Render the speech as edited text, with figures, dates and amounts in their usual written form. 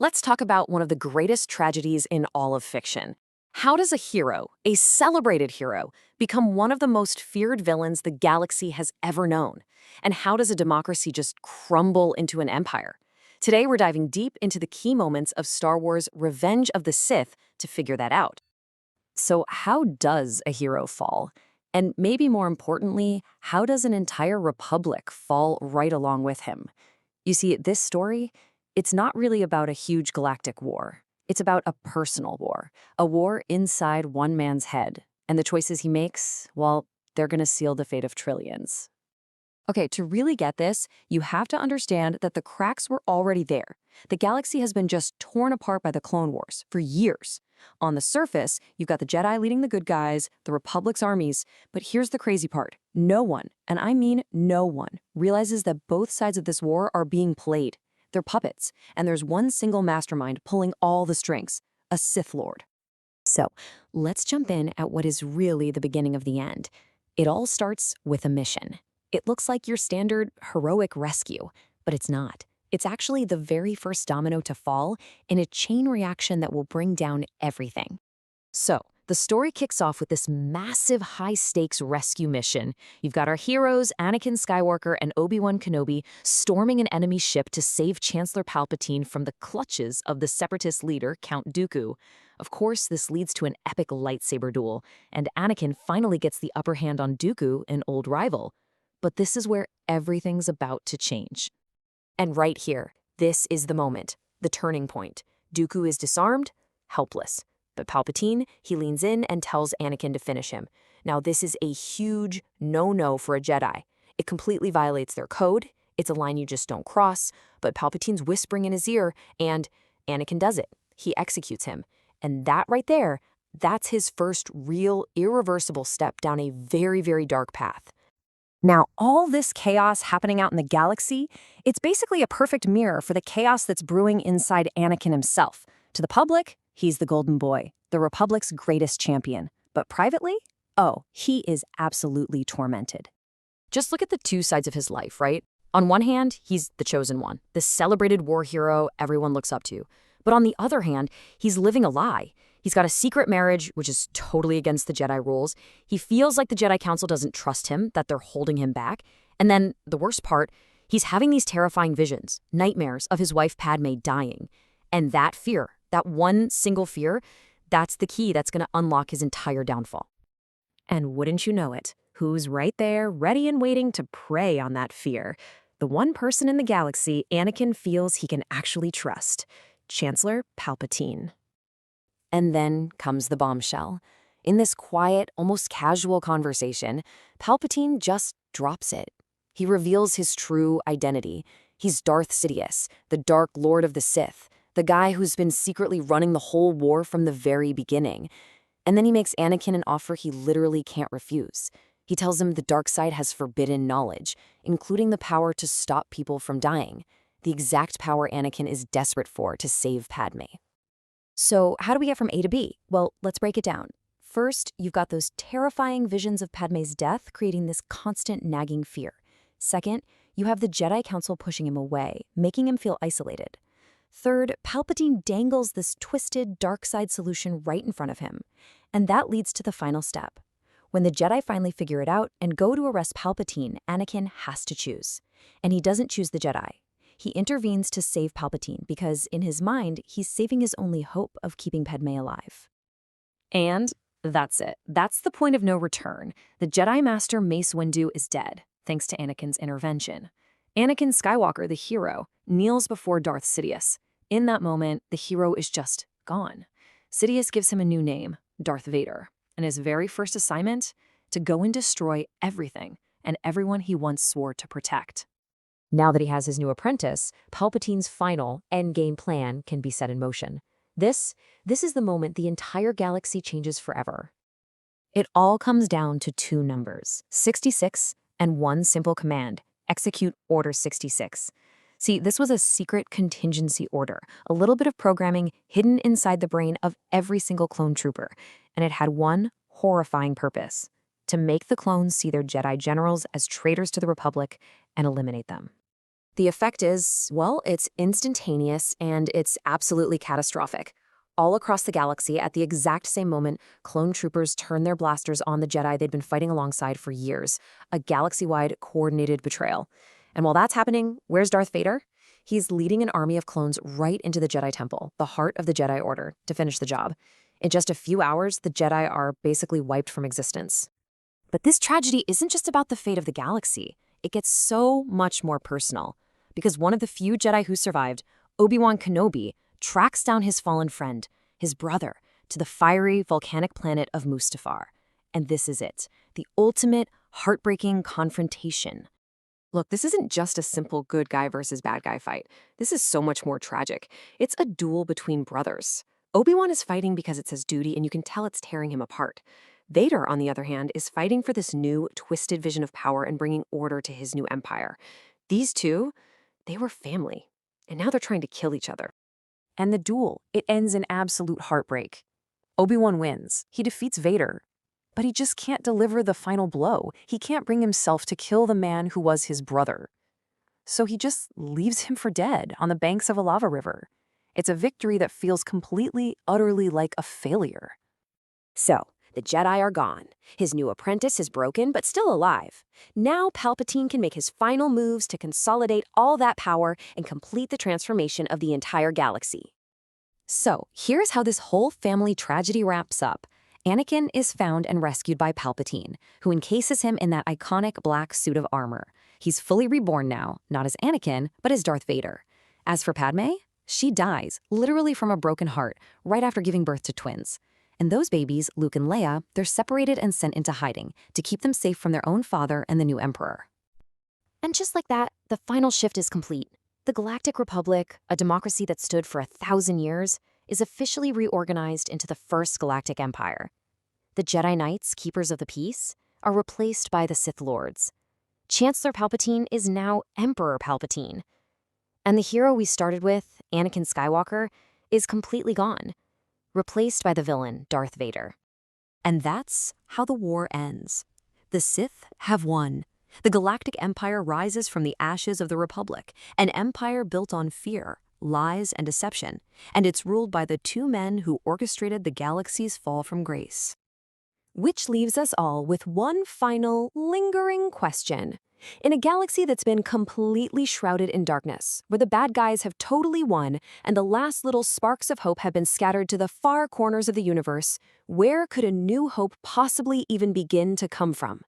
Let's talk about one of the greatest tragedies in all of fiction. How does a hero, a celebrated hero, become one of the most feared villains the galaxy has ever known? And how does a democracy just crumble into an empire? Today, we're diving deep into the key moments of Star Wars' Revenge of the Sith to figure that out. So, how does a hero fall? And maybe more importantly, how does an entire republic fall right along with him? You see, this story, it's not really about a huge galactic war. It's about a personal war, a war inside one man's head. And the choices he makes, well, they're going to seal the fate of trillions. Okay, to really get this, you have to understand that the cracks were already there. The galaxy has been just torn apart by the Clone Wars for years. On the surface, you've got the Jedi leading the good guys, the Republic's armies, but here's the crazy part. No one, and I mean no one, realizes that both sides of this war are being played. They're puppets, and there's one single mastermind pulling all the strings, a Sith Lord. So, let's jump in at what is really the beginning of the end. It all starts with a mission. It looks like your standard heroic rescue, but it's not. It's actually the very first domino to fall in a chain reaction that will bring down everything. So, the story kicks off with this massive high-stakes rescue mission. You've got our heroes, Anakin Skywalker and Obi-Wan Kenobi, storming an enemy ship to save Chancellor Palpatine from the clutches of the separatist leader, Count Dooku. Of course, this leads to an epic lightsaber duel, and Anakin finally gets the upper hand on Dooku, an old rival. But this is where everything's about to change. And right here, this is the moment, the turning point. Dooku is disarmed, helpless. But Palpatine, he leans in and tells Anakin to finish him. Now, this is a huge no-no for a Jedi. It completely violates their code. It's a line you just don't cross. But Palpatine's whispering in his ear, and Anakin does it. He executes him. And that right there, that's his first real, irreversible step down a very, very dark path. Now, all this chaos happening out in the galaxy, it's basically a perfect mirror for the chaos that's brewing inside Anakin himself. To the public, he's the golden boy, the Republic's greatest champion. But privately, oh, he is absolutely tormented. Just look at the two sides of his life, right? On one hand, he's the chosen one, the celebrated war hero everyone looks up to. But on the other hand, he's living a lie. He's got a secret marriage, which is totally against the Jedi rules. He feels like the Jedi Council doesn't trust him, that they're holding him back. And then, the worst part, he's having these terrifying visions, nightmares of his wife Padme dying. And that fear, that one single fear, that's the key that's going to unlock his entire downfall. And wouldn't you know it, who's right there, ready and waiting to prey on that fear? The one person in the galaxy Anakin feels he can actually trust, Chancellor Palpatine. And then comes the bombshell. In this quiet, almost casual conversation, Palpatine just drops it. He reveals his true identity. He's Darth Sidious, the Dark Lord of the Sith, the guy who's been secretly running the whole war from the very beginning. And then he makes Anakin an offer he literally can't refuse. He tells him the dark side has forbidden knowledge, including the power to stop people from dying, the exact power Anakin is desperate for to save Padme. So how do we get from A to B? Well, let's break it down. First, you've got those terrifying visions of Padme's death creating this constant nagging fear. Second, you have the Jedi Council pushing him away, making him feel isolated. Third, Palpatine dangles this twisted, dark side solution right in front of him. And that leads to the final step. When the Jedi finally figure it out and go to arrest Palpatine, Anakin has to choose. And he doesn't choose the Jedi. He intervenes to save Palpatine because, in his mind, he's saving his only hope of keeping Padme alive. And that's it. That's the point of no return. The Jedi Master Mace Windu is dead, thanks to Anakin's intervention. Anakin Skywalker, the hero, kneels before Darth Sidious. In that moment, the hero is just gone. Sidious gives him a new name, Darth Vader, and his very first assignment, to go and destroy everything and everyone he once swore to protect. Now that he has his new apprentice, Palpatine's final endgame plan can be set in motion. This is the moment the entire galaxy changes forever. It all comes down to two numbers, 66 and one simple command, execute Order 66. See, this was a secret contingency order, a little bit of programming hidden inside the brain of every single clone trooper, and it had one horrifying purpose: to make the clones see their Jedi generals as traitors to the Republic and eliminate them. The effect is, well, it's instantaneous and it's absolutely catastrophic. All across the galaxy, at the exact same moment, clone troopers turn their blasters on the Jedi they'd been fighting alongside for years. A galaxy-wide coordinated betrayal. And while that's happening, where's Darth Vader? He's leading an army of clones right into the Jedi Temple, the heart of the Jedi Order, to finish the job. In just a few hours, the Jedi are basically wiped from existence. But this tragedy isn't just about the fate of the galaxy. It gets so much more personal. Because one of the few Jedi who survived, Obi-Wan Kenobi, tracks down his fallen friend, his brother, to the fiery, volcanic planet of Mustafar. And this is it, the ultimate, heartbreaking confrontation. Look, this isn't just a simple good guy versus bad guy fight. This is so much more tragic. It's a duel between brothers. Obi-Wan is fighting because it's his duty, and you can tell it's tearing him apart. Vader, on the other hand, is fighting for this new, twisted vision of power and bringing order to his new empire. These two, they were family, and now they're trying to kill each other. And the duel, it ends in absolute heartbreak. Obi-Wan wins. He defeats Vader. But he just can't deliver the final blow. He can't bring himself to kill the man who was his brother. So he just leaves him for dead on the banks of a lava river. It's a victory that feels completely, utterly like a failure. So, the Jedi are gone. His new apprentice is broken, but still alive. Now Palpatine can make his final moves to consolidate all that power and complete the transformation of the entire galaxy. So, here's how this whole family tragedy wraps up. Anakin is found and rescued by Palpatine, who encases him in that iconic black suit of armor. He's fully reborn now, not as Anakin, but as Darth Vader. As for Padme, she dies, literally from a broken heart, right after giving birth to twins. And those babies, Luke and Leia, they're separated and sent into hiding to keep them safe from their own father and the new emperor. And just like that, the final shift is complete. The Galactic Republic, a democracy that stood for 1,000 years, is officially reorganized into the first Galactic Empire. The Jedi Knights, keepers of the peace, are replaced by the Sith Lords. Chancellor Palpatine is now Emperor Palpatine. And the hero we started with, Anakin Skywalker, is completely gone, replaced by the villain, Darth Vader. And that's how the war ends. The Sith have won. The Galactic Empire rises from the ashes of the Republic, an empire built on fear, lies, and deception, and it's ruled by the two men who orchestrated the galaxy's fall from grace. Which leaves us all with one final, lingering question. In a galaxy that's been completely shrouded in darkness, where the bad guys have totally won and the last little sparks of hope have been scattered to the far corners of the universe, where could a new hope possibly even begin to come from?